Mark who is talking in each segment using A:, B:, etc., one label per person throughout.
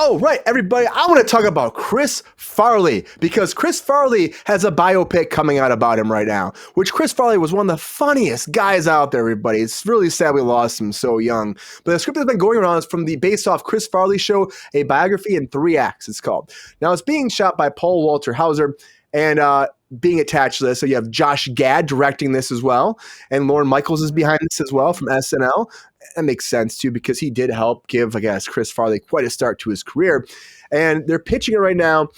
A: Oh, right, everybody. I want to talk about Chris Farley because Chris Farley has a biopic coming out about him right now, which Chris Farley was one of the funniest guys out there, everybody. It's really sad we lost him so young. But the script that's been going around is from the based off Chris Farley show, a biography in 3 acts, it's called. Now, it's being shot by Paul Walter Hauser and being attached to this. So you have Josh Gad directing this as well. And Lorne Michaels is behind this as well from SNL. That makes sense too, because he did help give, I guess, Chris Farley quite a start to his career. And they're pitching it right now.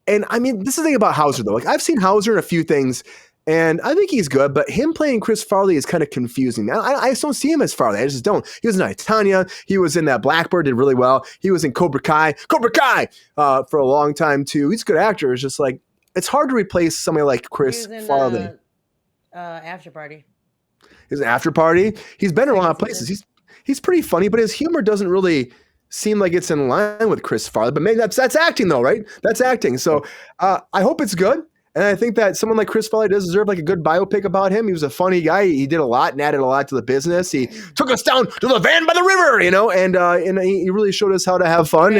A: And I mean, this is the thing about Hauser, though. Like, I've seen Hauser in a few things, and I think he's good, but him playing Chris Farley is kind of confusing. I just don't see him as Farley. I just don't. He was in I, Tonya. He was in that Blackbird, did really well. He was in Cobra Kai for a long time, too. He's a good actor. It's just like, it's hard to replace somebody like Chris Farley.
B: After Party.
A: He's an After Party. He's been in a lot of places. He's pretty funny, but his humor doesn't really seem like it's in line with Chris Farley. But maybe that's acting, though, right? That's acting. So I hope it's good. And I think that someone like Chris Farley does deserve like a good biopic about him. He was a funny guy. He did a lot and added a lot to the business. He took us down to the van by the river, and he really showed us how to have fun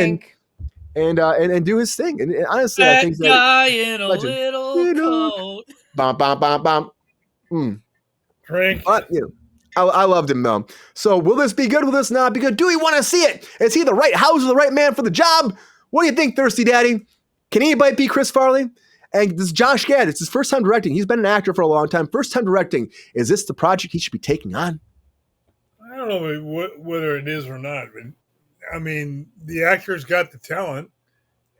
A: and do his thing. And honestly, I think that
C: guy in a little coat.
A: Bom, bom, bom, bom.
D: Frank.
A: But, I loved him, though. So will this be good? Will this not be good? Do we want to see it? Is he the right Hauser, the right man for the job? What do you think, Thirsty Daddy? Can anybody beat Chris Farley? And this is Josh Gad. It's his first time directing. He's been an actor for a long time. First time directing. Is this the project he should be taking on?
D: I don't know whether it is or not. But, I mean, the actor's got the talent,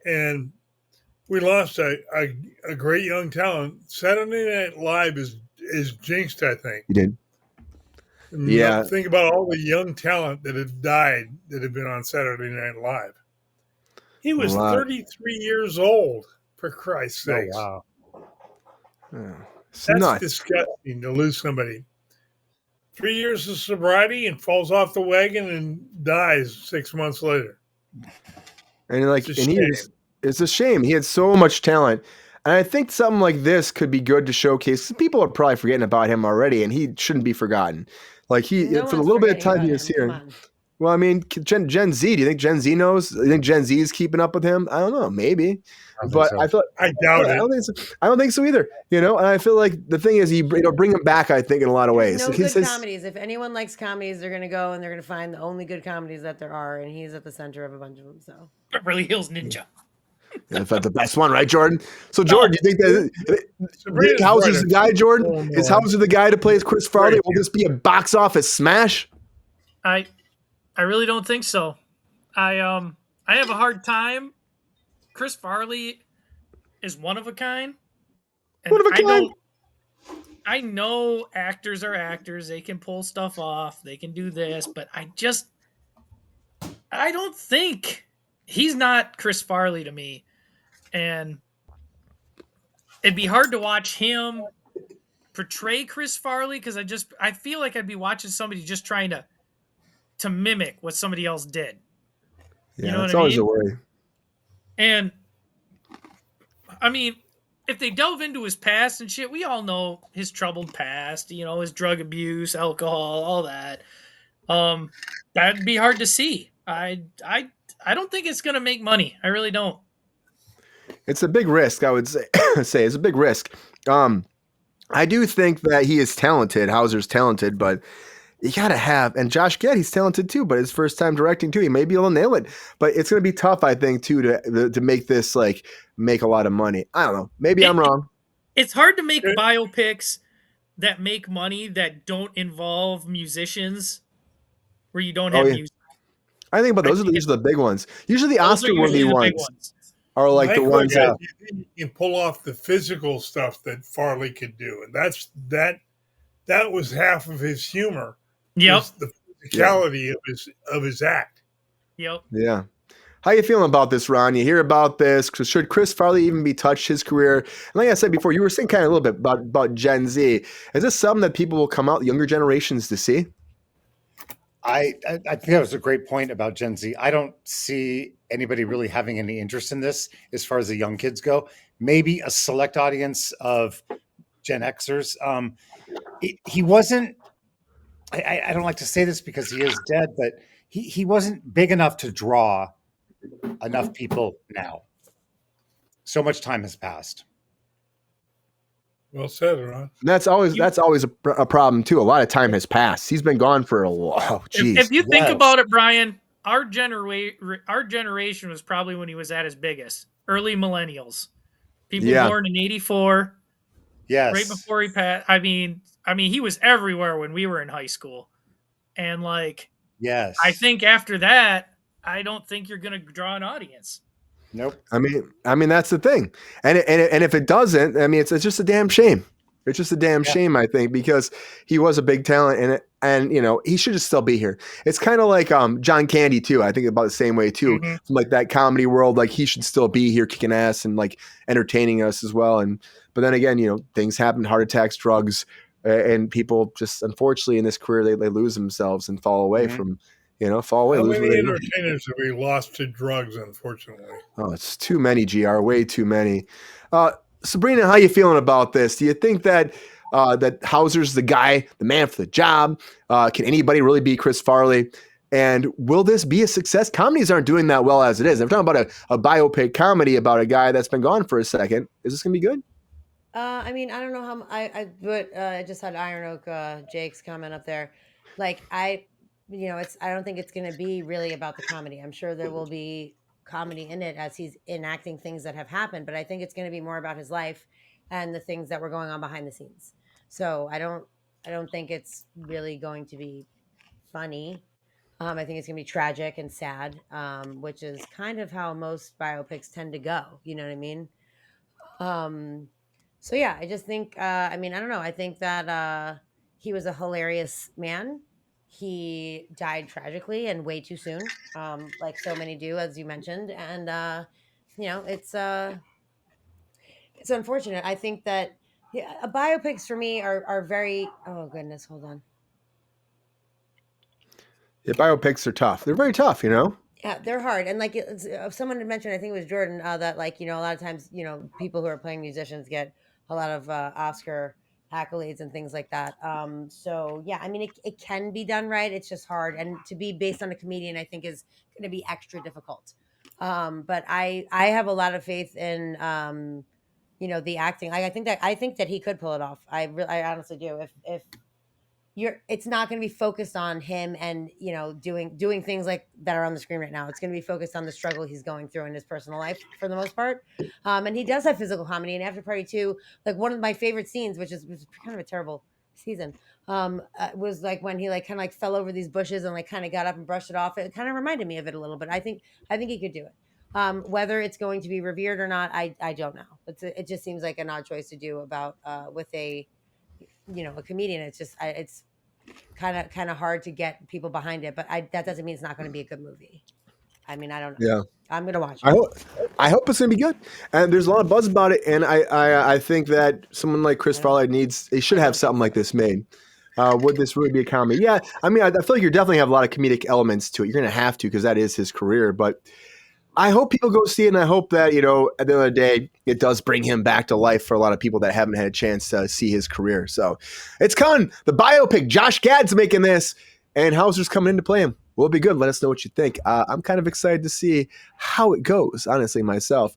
D: and we lost a great young talent. Saturday Night Live is jinxed, I think.
A: He did.
D: Yeah. Think about all the young talent that have died that have been on Saturday Night Live. He was 33 years old, for Christ's sake.
E: Oh,
D: wow. That's
A: nuts.
D: Disgusting to lose somebody. 3 years of sobriety and falls off the wagon and dies 6 months later.
A: And it's a shame. He had so much talent. And I think something like this could be good to showcase. People are probably forgetting about him already, and he shouldn't be forgotten. Like for the little bit of time he was here. Well, I mean, Gen Z. Do you think Gen Z knows? Do you think Gen Z is keeping up with him? I don't know. Maybe, I doubt it. I don't think so either. And I feel like the thing is, bring him back. I think in a lot of ways.
B: No good comedies. If anyone likes comedies, they're going to go and they're going to find the only good comedies that there are, and he's at the center of a bunch of them. So
C: Beverly Hills Ninja.
A: That's the best one, right, Jordan? So, Jordan, do you think that Hauser's the guy, Jordan? Is Hauser the guy to play as Chris Farley? Will this be a box office smash?
C: I really don't think so. I have a hard time. Chris Farley is one of a kind. And I know actors are actors. They can pull stuff off. They can do this, but I don't think he's not Chris Farley to me. And it'd be hard to watch him portray Chris Farley because I feel like I'd be watching somebody just trying to mimic what somebody else did.
A: Yeah, you know that's always a worry.
C: And I mean, if they delve into his past and shit, we all know his troubled past, his drug abuse, alcohol, all that. That'd be hard to see. I don't think it's going to make money. I really don't.
A: It's a big risk, I would say. It's a big risk. I do think that he is talented. Hauser's talented, but you got to have, and Josh Gad, he's talented too, but his first time directing too. He may be able to nail it, but it's going to be tough, I think, too, to make this make a lot of money. I don't know. Maybe I'm wrong.
C: It's hard to make biopics that make money that don't involve musicians where you don't have music.
A: I think, but those are the big ones. Usually the Oscar-worthy ones are like the ones that
D: you can pull off the physical stuff that Farley could do, and that was half of his humor.
C: Yep,
D: the physicality of his act.
C: Yep.
A: Yeah. How you feeling about this, Ron? You hear about this? Should Chris Farley even be touched his career? And like I said before, you were saying kind of a little bit about Gen Z. Is this something that people will come out, younger generations, to see?
E: I think that was a great point about Gen Z. I don't see anybody really having any interest in this as far as the young kids go. Maybe a select audience of Gen Xers. He wasn't, I don't like to say this because he is dead, but he wasn't big enough to draw enough people now. So much time has passed.
D: Well said, Ron.
A: And that's always a problem too. A lot of time has passed. He's been gone for a while. Jeez.
C: If you think
E: Yes.
C: about it, Brian, our generation was probably when he was at his biggest. Early millennials, people
A: Yeah.
C: born in '84,
E: Yes.
C: right before he passed. I mean, he was everywhere when we were in high school, and like,
E: Yes.
C: I think after that, I don't think you're going to draw an audience.
E: Nope.
A: I mean that's the thing, and if it doesn't, I mean it's just a damn shame. It's just a damn shame, I think, because he was a big talent, and you know he should just still be here. It's kind of like John Candy too. I think about the same way too,
C: Mhm.
A: from like that comedy world. Like he should still be here, kicking ass and like entertaining us as well. But then again, you know things happen, heart attacks, drugs, and people just unfortunately in this career they lose themselves and fall away from. Fall away.
D: How
A: lose
D: many
A: where they were.
D: entertainers have we lost to drugs, unfortunately?
A: Oh, it's too many, GR. Way too many. Sabrina, how you feeling about this? Do you think that that Hauser's the guy, the man for the job? Can anybody really beat Chris Farley? And will this be a success? Comedies aren't doing that well as it is. I'm talking about a biopic comedy about a guy that's been gone for a second. Is this going to be good?
B: I mean, I don't know how I just had Iron Oak Jake's comment up there. Like I don't think it's going to be really about the comedy. I'm sure there will be comedy in it as he's enacting things that have happened, but I think it's going to be more about his life and the things that were going on behind the scenes. So I don't think it's really going to be funny. I think it's going to be tragic and sad, which is kind of how most biopics tend to go. You know what I mean? So yeah, I just think, I don't know. I think that he was a hilarious man. He died tragically and way too soon, like so many do, as you mentioned. And, it's unfortunate. I think that biopics for me are very, oh goodness, hold on.
A: Yeah, biopics are tough. They're very tough,
B: Yeah, they're hard. And like someone had mentioned, I think it was Jordan, that like, a lot of times, people who are playing musicians get a lot of Oscar accolades and things like that. So yeah, I mean, it can be done right. It's just hard. And to be based on a comedian, I think is going to be extra difficult. But I have a lot of faith in, the acting. I think that he could pull it off. I honestly do. If it's not going to be focused on him and doing things like that are on the screen right now. It's going to be focused on the struggle he's going through in his personal life for the most part. And he does have physical comedy. And After Party 2, like one of my favorite scenes, which was kind of a terrible season, was like when he like kind of like fell over these bushes and like kind of got up and brushed it off. It kind of reminded me of it a little bit. I think he could do it. Whether it's going to be revered or not, I don't know. It just seems like an odd choice to do about with a comedian. It's just it's kind of hard to get people behind it, but that doesn't mean it's not going to be a good movie. I mean, I don't know.
A: Yeah,
B: I'm going to watch it.
A: I hope it's going to be good. And there's a lot of buzz about it. And I think that someone like Chris Farley he should have something like this made. Would this really be a comedy? Yeah, I mean, I feel like you definitely have a lot of comedic elements to it. You're going to have to because that is his career. But I hope people go see it, and I hope that, at the end of the day, it does bring him back to life for a lot of people that haven't had a chance to see his career. So it's coming. The biopic, Josh Gad's making this, and Hauser's coming in to play him. Will it be good? Let us know what you think. I'm kind of excited to see how it goes, honestly, myself.